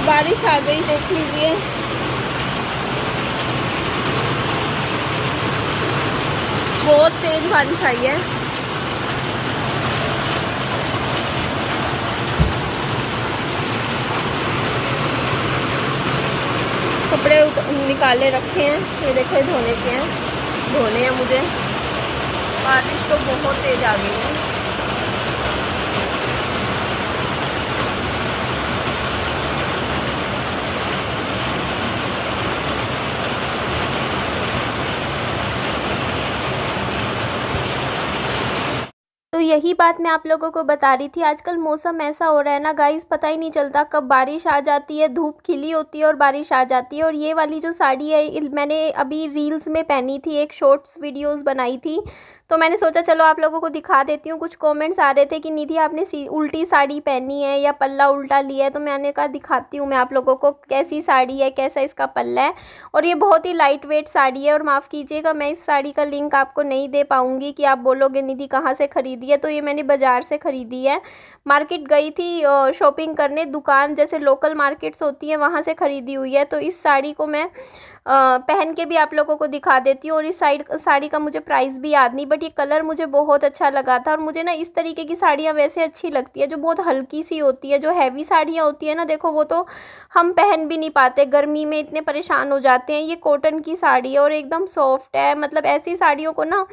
बारिश आ गई, देख लीजिए। बहुत तेज बारिश आई है। कपड़े निकाले रखे हैं, ये देखो धोने के हैं, धोने हैं मुझे। बारिश तो बहुत तेज आ गई है। तो यही बात मैं आप लोगों को बता रही थी। आजकल मौसम ऐसा हो रहा है ना गाइस, पता ही नहीं चलता कब बारिश आ जाती है, धूप खिली होती है और बारिश आ जाती है। और ये वाली जो साड़ी है मैंने अभी रील्स में पहनी थी, एक शॉर्ट्स वीडियोस बनाई थी, तो मैंने सोचा चलो आप लोगों को दिखा देती हूँ। कुछ कमेंट्स आ रहे थे कि निधि आपने उल्टी साड़ी पहनी है या पल्ला उल्टा लिया है, तो मैंने कहा दिखाती हूँ मैं आप लोगों को कैसी साड़ी है, कैसा इसका पल्ला है। और ये बहुत ही लाइट वेट साड़ी है। और माफ़ कीजिएगा, मैं इस साड़ी का लिंक आपको नहीं दे पाऊँगी कि आप बोलोगे निधि कहाँ से ख़रीदी है। तो ये मैंने बाज़ार से ख़रीदी है, मार्केट गई थी शॉपिंग करने, दुकान जैसे लोकल मार्केट्स होती हैं वहाँ से ख़रीदी हुई है। तो इस साड़ी को मैं पहन के भी आप लोगों को दिखा देती हूँ। और इस साड़ी का मुझे प्राइस भी याद नहीं, बट ये कलर मुझे बहुत अच्छा लगा था। और मुझे ना इस तरीके की साड़ियाँ वैसे अच्छी लगती है जो बहुत हल्की सी होती है। जो हैवी साड़ियाँ होती है ना, देखो वो तो हम पहन भी नहीं पाते, गर्मी में इतने परेशान हो जाते हैं। ये कॉटन की साड़ी है और एकदम सॉफ्ट है, मतलब ऐसी साड़ियों को ना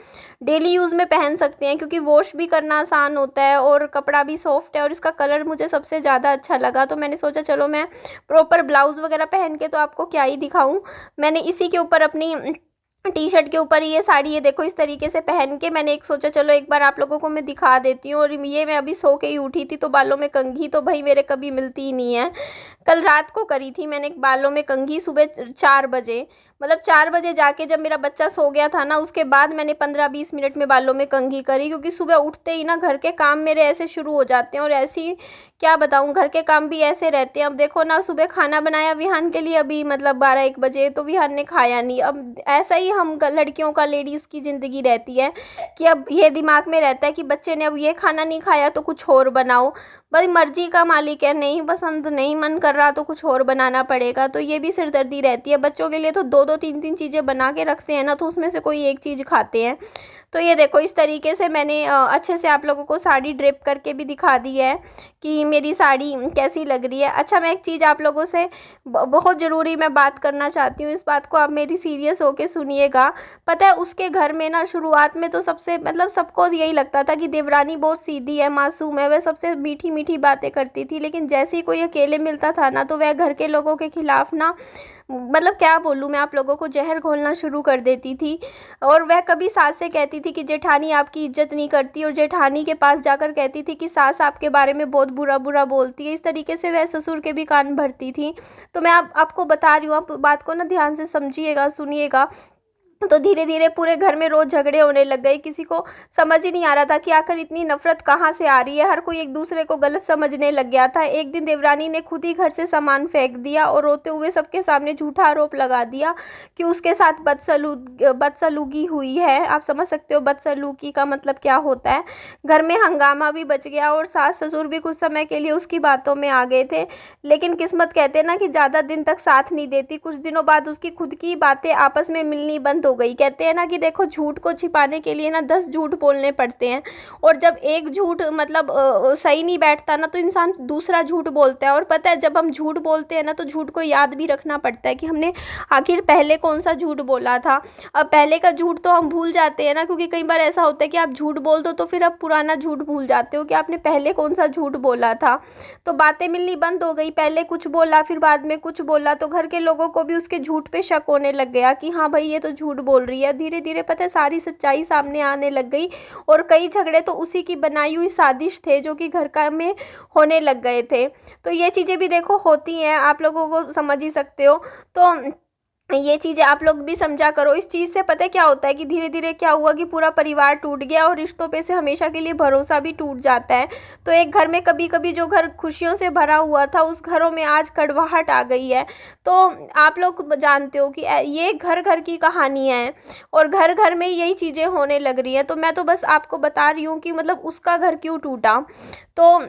डेली यूज़ में पहन सकते हैं क्योंकि वॉश भी करना आसान होता है और कपड़ा भी सॉफ्ट है। और इसका कलर मुझे सबसे ज़्यादा अच्छा लगा, तो मैंने सोचा चलो मैं प्रॉपर ब्लाउज़ वगैरह पहन के तो आपको क्या ही दिखाऊँ। मैंने इसी के ऊपर अपनी टी शर्ट के ऊपर ये साड़ी, ये देखो इस तरीके से पहन के मैंने एक सोचा चलो एक बार आप लोगों को मैं दिखा देती हूँ। और ये मैं अभी सो के ही उठी थी, तो बालों में कंघी तो भाई मेरे कभी मिलती ही नहीं है। कल रात को करी थी मैंने बालों में कंघी, सुबह 4 बजे, मतलब 4 बजे जाके जब मेरा बच्चा सो गया था ना, उसके बाद मैंने 15-20 मिनट में बालों में कंघी करी। क्योंकि सुबह उठते ही ना घर के काम मेरे ऐसे शुरू हो जाते हैं, और ऐसी क्या बताऊं, घर के काम भी ऐसे रहते हैं। अब देखो ना, सुबह खाना बनाया विहान के लिए अभी मतलब 12-1 बजे, तो विहान ने खाया नहीं। अब ऐसा ही हम लड़कियों का, लेडीज़ की ज़िंदगी रहती है कि अब ये दिमाग में रहता है कि बच्चे ने अब ये खाना नहीं खाया तो कुछ और बनाओ। भाई मर्जी का मालिक है, नहीं पसंद, नहीं मन कर रहा तो कुछ और बनाना पड़ेगा। तो ये भी सिरदर्दी रहती है। बच्चों के लिए तो 2-2 3-3 चीज़ें बना के रखते हैं ना, तो उसमें से कोई एक चीज़ खाते हैं। तो ये देखो इस तरीके से मैंने अच्छे से आप लोगों को साड़ी ड्रेप करके भी दिखा दी है कि मेरी साड़ी कैसी लग रही है। अच्छा, मैं एक चीज़ आप लोगों से बहुत ज़रूरी मैं बात करना चाहती हूँ, इस बात को आप मेरी सीरियस होके सुनिएगा। पता है उसके घर में ना शुरुआत में तो सबसे मतलब सबको यही लगता था कि देवरानी बहुत सीधी है, मासूम है, वह सबसे मीठी मीठी बातें करती थी। लेकिन जैसे ही कोई अकेले मिलता था ना, तो वह घर के लोगों के खिलाफ ना, मतलब क्या बोलूँ मैं आप लोगों को, जहर घोलना शुरू कर देती थी। और वह कभी सास से कहती थी कि जेठानी आपकी इज्जत नहीं करती, और जेठानी के पास जाकर कहती थी कि सास आपके बारे में बहुत बुरा बुरा बोलती है। इस तरीके से वह ससुर के भी कान भरती थी। तो मैं आपको बता रही हूँ, आप बात को ना ध्यान से समझिएगा, सुनिएगा। तो धीरे धीरे पूरे घर में रोज झगड़े होने लग गए। किसी को समझ ही नहीं आ रहा था कि आखिर इतनी नफरत कहाँ से आ रही है। हर कोई एक दूसरे को गलत समझने लग गया था। एक दिन देवरानी ने खुद ही घर से सामान फेंक दिया और रोते हुए सबके सामने झूठा आरोप लगा दिया कि उसके साथ बदसलूकी हुई है। आप समझ सकते हो बदसलूकी का मतलब क्या होता है। घर में हंगामा भी बच गया और सास ससुर भी कुछ समय के लिए उसकी बातों में आ गए थे। लेकिन किस्मत कहते हैं ना कि ज़्यादा दिन तक साथ नहीं देती। कुछ दिनों बाद उसकी खुद की बातें आपस में मिलनी बंद हो गई। कहते हैं ना कि देखो, झूठ को छिपाने के लिए ना 10 झूठ बोलने पड़ते हैं, और जब एक झूठ मतलब सही नहीं बैठता ना, तो इंसान दूसरा झूठ बोलता है। और पता है जब हम झूठ बोलते हैं ना, तो झूठ को याद भी रखना पड़ता है कि हमने आखिर पहले कौन सा झूठ बोला था। अब पहले का झूठ तो हम भूल जाते हैं ना, क्योंकि कई बार ऐसा होता है कि आप झूठ बोल दो तो फिर आप पुराना झूठ भूल जाते हो कि आपने पहले कौन सा झूठ बोला था। तो बातें मिलनी बंद हो गई, पहले कुछ बोला फिर बाद में कुछ बोला, तो घर के लोगों को भी उसके झूठ पे शक होने लग गया कि हाँ भाई ये तो झूठ बोल रही है। धीरे धीरे पता है सारी सच्चाई सामने आने लग गई, और कई झगड़े तो उसी की बनाई हुई साजिश थे जो कि घर का में होने लग गए थे। तो ये चीज़ें भी देखो होती हैं, आप लोगों को समझ ही सकते हो। तो ये चीज़ें आप लोग भी समझा करो। इस चीज़ से पता है क्या होता है कि धीरे धीरे क्या हुआ कि पूरा परिवार टूट गया और रिश्तों पे से हमेशा के लिए भरोसा भी टूट जाता है। तो एक घर में कभी कभी जो घर खुशियों से भरा हुआ था, उस घरों में आज कड़वाहट आ गई है। तो आप लोग जानते हो कि ये घर घर की कहानियाँ हैं और घर घर में यही चीज़ें होने लग रही हैं। तो मैं तो बस आपको बता रही हूँ कि मतलब उसका घर क्यों टूटा। तो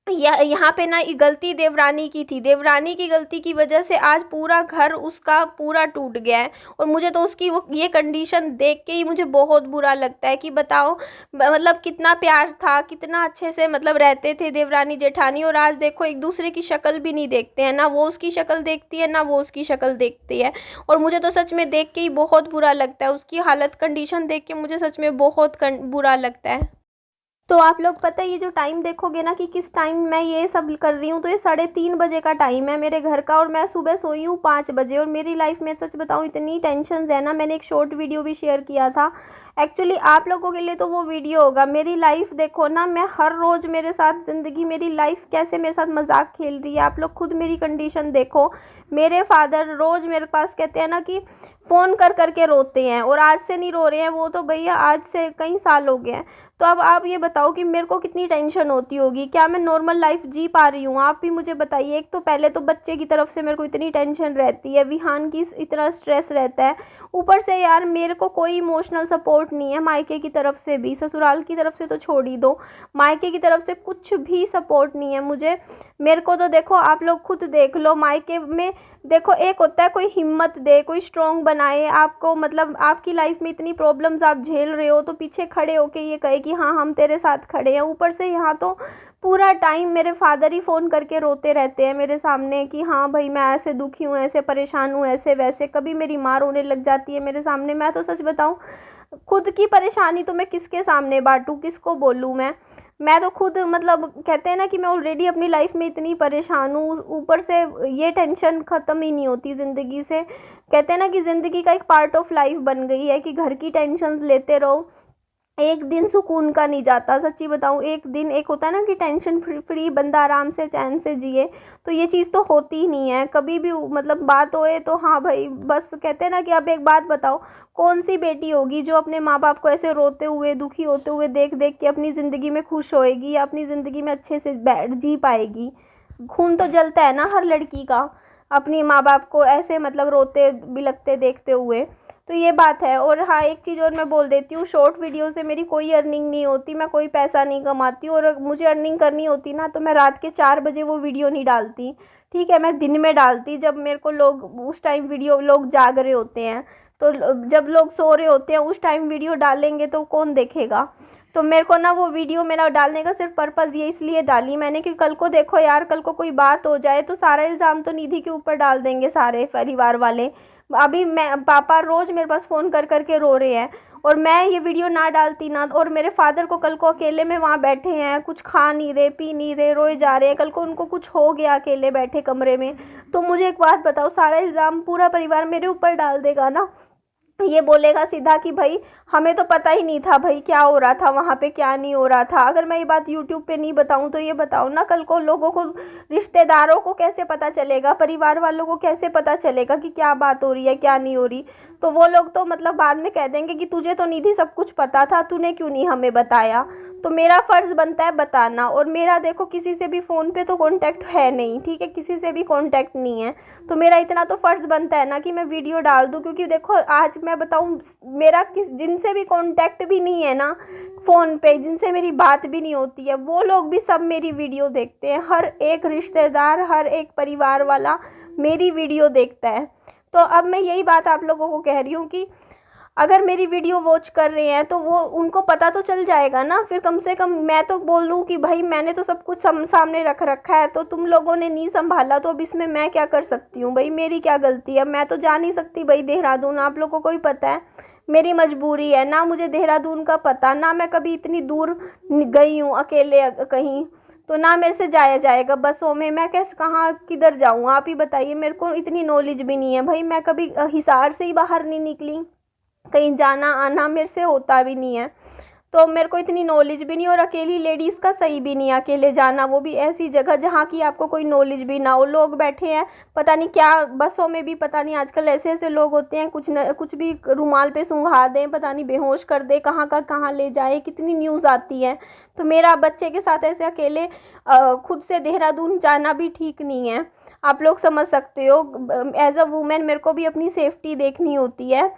यहाँ पे ना ये गलती देवरानी की थी। देवरानी की गलती की वजह से आज पूरा घर उसका पूरा टूट गया है। और मुझे तो उसकी वो ये कंडीशन देख के ही मुझे बहुत बुरा लगता है कि बताओ मतलब कितना प्यार था, कितना अच्छे से मतलब रहते थे देवरानी जेठानी, और आज देखो एक दूसरे की शक्ल भी नहीं देखते हैं, ना वो उसकी शक्ल देखती है ना वो उसकी शक्ल देखती है। और मुझे तो सच में देख के ही बहुत बुरा लगता है, उसकी हालत कंडीशन देख के मुझे सच में बहुत बुरा लगता है। तो आप लोग पता है ये जो टाइम देखोगे ना कि किस टाइम मैं ये सब कर रही हूँ, तो ये 3:30 बजे का टाइम है मेरे घर का, और मैं सुबह सोई हूँ 5 बजे। और मेरी लाइफ में सच बताऊँ इतनी टेंशन है ना, मैंने एक शॉर्ट वीडियो भी शेयर किया था। एक्चुअली आप लोगों के लिए तो वो वीडियो होगा, मेरी लाइफ देखो ना, मैं हर रोज़ मेरे साथ ज़िंदगी, मेरी लाइफ कैसे मेरे साथ मजाक खेल रही है। आप लोग खुद मेरी कंडीशन देखो। मेरे फादर रोज़ मेरे पास कहते हैं ना कि फ़ोन कर करके रोते हैं, और आज से नहीं रो रहे हैं वो तो भैया, आज से कई साल हो गए हैं। तो अब आप ये बताओ कि मेरे को कितनी टेंशन होती होगी, क्या मैं नॉर्मल लाइफ जी पा रही हूँ? आप भी मुझे बताइए। एक तो पहले तो बच्चे की तरफ से मेरे को इतनी टेंशन रहती है, विहान की इतना स्ट्रेस रहता है, ऊपर से यार मेरे को कोई इमोशनल सपोर्ट नहीं है मायके की तरफ से भी, ससुराल की तरफ से तो छोड़ ही दो, मायके की तरफ से कुछ भी सपोर्ट नहीं है मुझे। मेरे को तो देखो, आप लोग खुद देख लो मायके में, देखो एक होता है कोई हिम्मत दे, कोई स्ट्रॉन्ग बनाए आपको, मतलब आपकी लाइफ में इतनी प्रॉब्लम्स आप झेल रहे हो तो पीछे खड़े होके ये कहे कि हाँ हम तेरे साथ खड़े हैं। ऊपर से यहाँ तो पूरा टाइम मेरे फादर ही फ़ोन करके रोते रहते हैं मेरे सामने कि हाँ भाई मैं ऐसे दुखी हूँ, ऐसे परेशान हूँ, ऐसे वैसे। कभी मेरी माँ रोने लग जाती है मेरे सामने। मैं तो सच बताऊँ, खुद की परेशानी तो मैं किसके सामने बांटूँ, किसको बोलूँ मैं तो खुद मतलब कहते हैं ना कि मैं ऑलरेडी अपनी लाइफ में इतनी परेशान हूँ, ऊपर से ये टेंशन ख़त्म ही नहीं होती ज़िंदगी से। कहते हैं ना कि ज़िंदगी का एक पार्ट ऑफ लाइफ बन गई है कि घर की टेंशन्स लेते रहो, एक दिन सुकून का नहीं जाता। सच्ची बताऊँ, एक दिन, एक होता है ना कि टेंशन फ्री बंदा आराम से चैन से जिए, तो ये चीज़ तो होती ही नहीं है कभी भी। मतलब बात होए तो हाँ भाई बस, कहते हैं ना कि अब एक बात बताओ, कौन सी बेटी होगी जो अपने माँ बाप को ऐसे रोते हुए दुखी होते हुए देख देख के अपनी ज़िंदगी में खुश होएगी या अपनी ज़िंदगी में अच्छे से बैठ जी पाएगी? खून तो जलता है ना हर लड़की का, अपनी माँ बाप को ऐसे मतलब रोते बिलखते देखते हुए। तो ये बात है। और हाँ, एक चीज़ और मैं बोल देती हूँ, शॉर्ट वीडियो से मेरी कोई अर्निंग नहीं होती, मैं कोई पैसा नहीं कमाती हूँ। और मुझे अर्निंग करनी होती ना तो मैं रात के 4 बजे वो वीडियो नहीं डालती, ठीक है? मैं दिन में डालती, जब मेरे को लोग उस टाइम वीडियो, लोग जाग रहे होते हैं, तो जब लोग सो रहे होते हैं उस टाइम वीडियो डालेंगे तो कौन देखेगा? तो मेरे को ना वो वीडियो, मेरा डालने का सिर्फ पर्पज़ ये इसलिए डाली मैंने कि कल को देखो यार, कल को कोई बात हो जाए तो सारा इल्ज़ाम तो निधि के ऊपर डाल देंगे सारे परिवार वाले। अभी मैं, पापा रोज़ मेरे पास फ़ोन कर कर के रो रहे हैं, और मैं ये वीडियो ना डालती ना, और मेरे फादर को कल को अकेले में वहाँ बैठे हैं, कुछ खा नहीं रहे, पी नहीं रहे, रोए जा रहे हैं, कल को उनको कुछ हो गया अकेले बैठे कमरे में, तो मुझे एक बात बताओ, सारा इल्ज़ाम पूरा परिवार मेरे ऊपर डाल देगा ना? ये बोलेगा सीधा कि भाई हमें तो पता ही नहीं था भाई क्या हो रहा था वहाँ पे, क्या नहीं हो रहा था। अगर मैं ये बात यूट्यूब पे नहीं बताऊँ तो ये बताओ ना, कल को लोगों को, रिश्तेदारों को कैसे पता चलेगा, परिवार वालों को कैसे पता चलेगा कि क्या बात हो रही है क्या नहीं हो रही? तो वो लोग तो मतलब बाद में कह देंगे कि तुझे तो निधि सब कुछ पता था, तूने क्यों नहीं हमें बताया? तो मेरा फ़र्ज़ बनता है बताना। और मेरा देखो किसी से भी फ़ोन पे तो कांटेक्ट है नहीं, ठीक है? किसी से भी कांटेक्ट नहीं है, तो मेरा इतना तो फ़र्ज़ बनता है ना कि मैं वीडियो डाल दूँ। क्योंकि देखो आज मैं बताऊँ, मेरा जिनसे भी कांटेक्ट भी नहीं है ना फ़ोन पे, जिनसे मेरी बात भी नहीं होती है, वो लोग भी सब मेरी वीडियो देखते हैं। हर एक रिश्तेदार, हर एक परिवार वाला मेरी वीडियो देखता है। तो अब मैं यही बात आप लोगों को कह रही हूँ कि अगर मेरी वीडियो वॉच कर रहे हैं तो वो उनको पता तो चल जाएगा ना, फिर कम से कम मैं तो बोल लूँ कि भाई मैंने तो सब कुछ सामने रख रखा है, तो तुम लोगों ने नहीं संभाला, तो अब इसमें मैं क्या कर सकती हूँ भाई? मेरी क्या गलती है? मैं तो जा नहीं सकती भाई देहरादून, आप लोगों को ही पता है मेरी मजबूरी है ना, मुझे देहरादून का पता ना, मैं कभी इतनी दूर गई हूँ अकेले कहीं, तो ना मेरे से जाया जाएगा बसों में। मैं कैसे, कहाँ किधर जाऊँ आप ही बताइए? मेरे को इतनी नॉलेज भी नहीं है भाई, मैं कभी हिसार से ही बाहर नहीं निकली, कहीं जाना आना मेरे से होता भी नहीं है, तो मेरे को इतनी नॉलेज भी नहीं। और अकेली लेडीज़ का सही भी नहीं है अकेले जाना, वो भी ऐसी जगह जहाँ की आपको कोई नॉलेज भी ना हो। लोग बैठे हैं पता नहीं क्या, बसों में भी पता नहीं आजकल ऐसे ऐसे लोग होते हैं, कुछ भी रुमाल पे सूंघा दें, पता नहीं बेहोश कर दे, कहाँ का कहाँ ले जाए, कितनी न्यूज़ आती है। तो मेरा बच्चे के साथ ऐसे अकेले खुद से देहरादून जाना भी ठीक नहीं है, आप लोग समझ सकते हो। एज अ वूमेन मेरे को भी अपनी सेफ्टी देखनी होती है।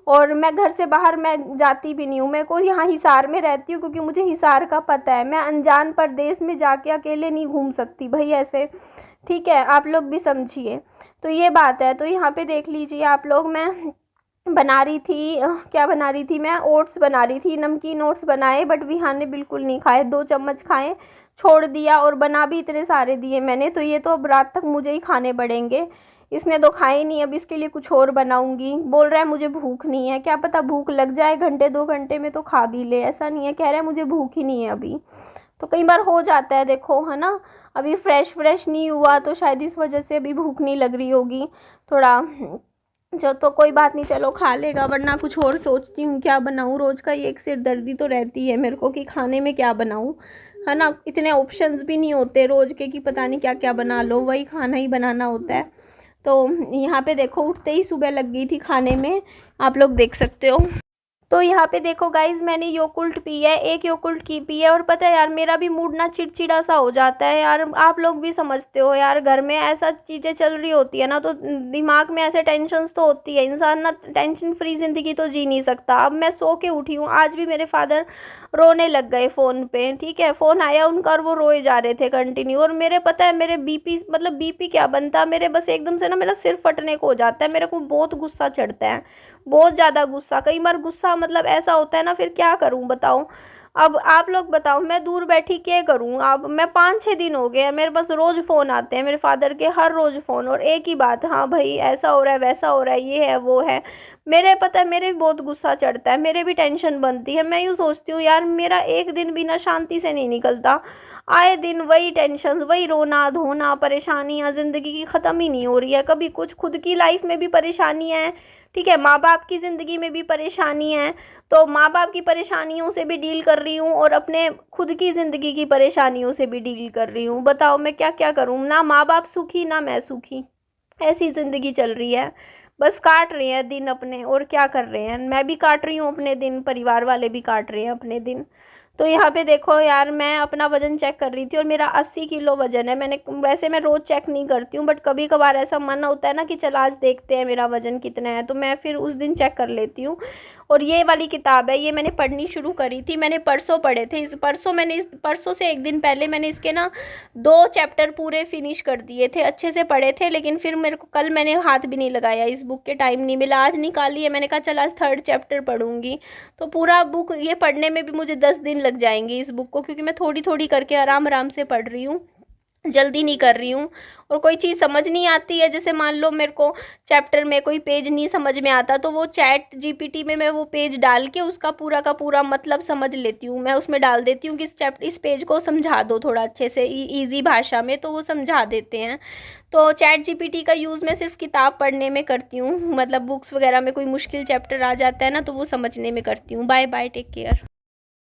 और मैं घर से बाहर मैं जाती भी नहीं हूँ। मैं को यहाँ हिसार में रहती हूँ क्योंकि मुझे हिसार का पता है। मैं अनजान प्रदेश में जाके अकेले नहीं घूम सकती भाई ऐसे, ठीक है, आप लोग भी समझिए। तो ये बात है। तो यहाँ पे देख लीजिए आप लोग, मैं बना रही थी क्या बना रही थी, मैं ओट्स बना रही थी, नमकीन ओट्स बनाए, बट विहान ने बिल्कुल नहीं खाए, 2 चम्मच खाए, छोड़ दिया, और बना भी इतने सारे दिए मैंने, तो ये तो अब रात तक मुझे ही खाने पड़ेंगे। इसने तो खाए नहीं, अब इसके लिए कुछ और बनाऊंगी। बोल रहा है मुझे भूख नहीं है, क्या पता भूख लग जाए, घंटे 2 घंटे में तो खा भी ले, ऐसा नहीं है, कह रहा है मुझे भूख ही नहीं है अभी। तो कई बार हो जाता है, देखो है ना, अभी फ्रेश नहीं हुआ तो शायद इस वजह से अभी भूख नहीं लग रही होगी थोड़ा। जो तो कोई बात नहीं, चलो खा लेगा, वरना कुछ और सोचती हूँ क्या बनाऊँ। रोज़ का ये एक सिरदर्दी तो रहती है मेरे को कि खाने में क्या बनाऊँ, है ना। इतने ऑप्शंस भी नहीं होते रोज़ के कि पता नहीं क्या क्या बना लो, वही खाना ही बनाना होता है। तो यहाँ पे देखो उठते ही सुबह लग गई थी खाने में, आप लोग देख सकते हो। तो यहाँ पे देखो गाइज, मैंने योगुर्ट पी है, 1 योगुर्ट की पी है, और पता है यार मेरा भी मूड ना चिड़चिड़ा सा हो जाता है यार। आप लोग भी समझते हो यार, घर में ऐसा चीज़ें चल रही होती है ना, तो दिमाग में ऐसे टेंशन्स तो होती है, इंसान ना टेंशन फ्री ज़िंदगी तो जी नहीं सकता। अब मैं सो के उठी हूँ, आज भी मेरे फादर रोने लग गए फ़ोन पे, ठीक है, फ़ोन आया उनका और वो रोए जा रहे थे कंटिन्यू। और मेरे पता है मेरे बीपी, मतलब बीपी क्या बनता, मेरे बस एकदम से ना मेरा सिर फटने को हो जाता है, मेरे को बहुत गुस्सा चढ़ता है, बहुत ज़्यादा गुस्सा। कई बार गुस्सा मतलब ऐसा होता है ना, फिर क्या करूं बताओ। अब आप लोग बताओ मैं दूर बैठी क्या करूं। अब मैं 5-6 दिन हो गए हैं, मेरे पास रोज़ फ़ोन आते हैं मेरे फादर के, हर रोज़ फ़ोन, और एक ही बात, हाँ भाई ऐसा हो रहा है, वैसा हो रहा है, ये है वो है। मेरे पता है मेरे भी बहुत गुस्सा चढ़ता है, मेरे भी टेंशन बनती है। मैं यूँ सोचती हूँ यार मेरा एक दिन भी ना शांति से नहीं निकलता, आए दिन वही टेंशन, वही रोना धोना, परेशानियाँ, ज़िंदगी की ख़त्म ही नहीं हो रही है। कभी कुछ खुद की लाइफ में भी परेशानी है, ठीक है, माँ बाप की ज़िंदगी में भी परेशानी है, तो माँ बाप की परेशानियों से भी डील कर रही हूँ और अपने खुद की ज़िंदगी की परेशानियों से भी डील कर रही हूँ। बताओ मैं क्या क्या करूँ, ना माँ बाप सुखी ना मैं सुखी, ऐसी ज़िंदगी चल रही है। बस काट रहे हैं दिन अपने, और क्या कर रहे हैं, मैं भी काट रही हूँ अपने दिन, परिवार वाले भी काट रहे हैं अपने दिन। तो यहाँ पे देखो यार, मैं अपना वज़न चेक कर रही थी और मेरा 80 किलो वज़न है। मैंने वैसे मैं रोज़ चेक नहीं करती हूँ, बट कभी कभार ऐसा मन होता है ना कि चल आज देखते हैं मेरा वज़न कितना है, तो मैं फिर उस दिन चेक कर लेती हूँ। और ये वाली किताब है, ये मैंने पढ़नी शुरू करी थी, मैंने परसों पढ़े थे, इस परसों से एक दिन पहले मैंने इसके ना 2 चैप्टर पूरे फिनिश कर दिए थे, अच्छे से पढ़े थे। लेकिन फिर मेरे को कल मैंने हाथ भी नहीं लगाया इस बुक के, टाइम नहीं मिला, आज निकाली है, मैंने कहा चल आज 3rd चैप्टर पढ़ूंगी। तो पूरा बुक ये पढ़ने में भी मुझे 10 दिन लग जाएंगे इस बुक को, क्योंकि मैं थोड़ी थोड़ी करके आराम आराम से पढ़ रही हूँ, जल्दी नहीं कर रही हूँ। और कोई चीज़ समझ नहीं आती है, जैसे मान लो मेरे को चैप्टर में कोई पेज नहीं समझ में आता, तो वो चैट जीपीटी में मैं वो पेज डाल के उसका पूरा का पूरा मतलब समझ लेती हूँ। मैं उसमें डाल देती हूँ कि इस पेज को समझा दो थोड़ा अच्छे से ईजी भाषा में, तो वो समझा देते हैं। तो चैट जीपीटी का यूज़ मैं सिर्फ किताब पढ़ने में करती हूँ, मतलब बुक्स वगैरह में कोई मुश्किल चैप्टर आ जाता है ना, तो वो समझने में करती हूँ। Bye bye, take care.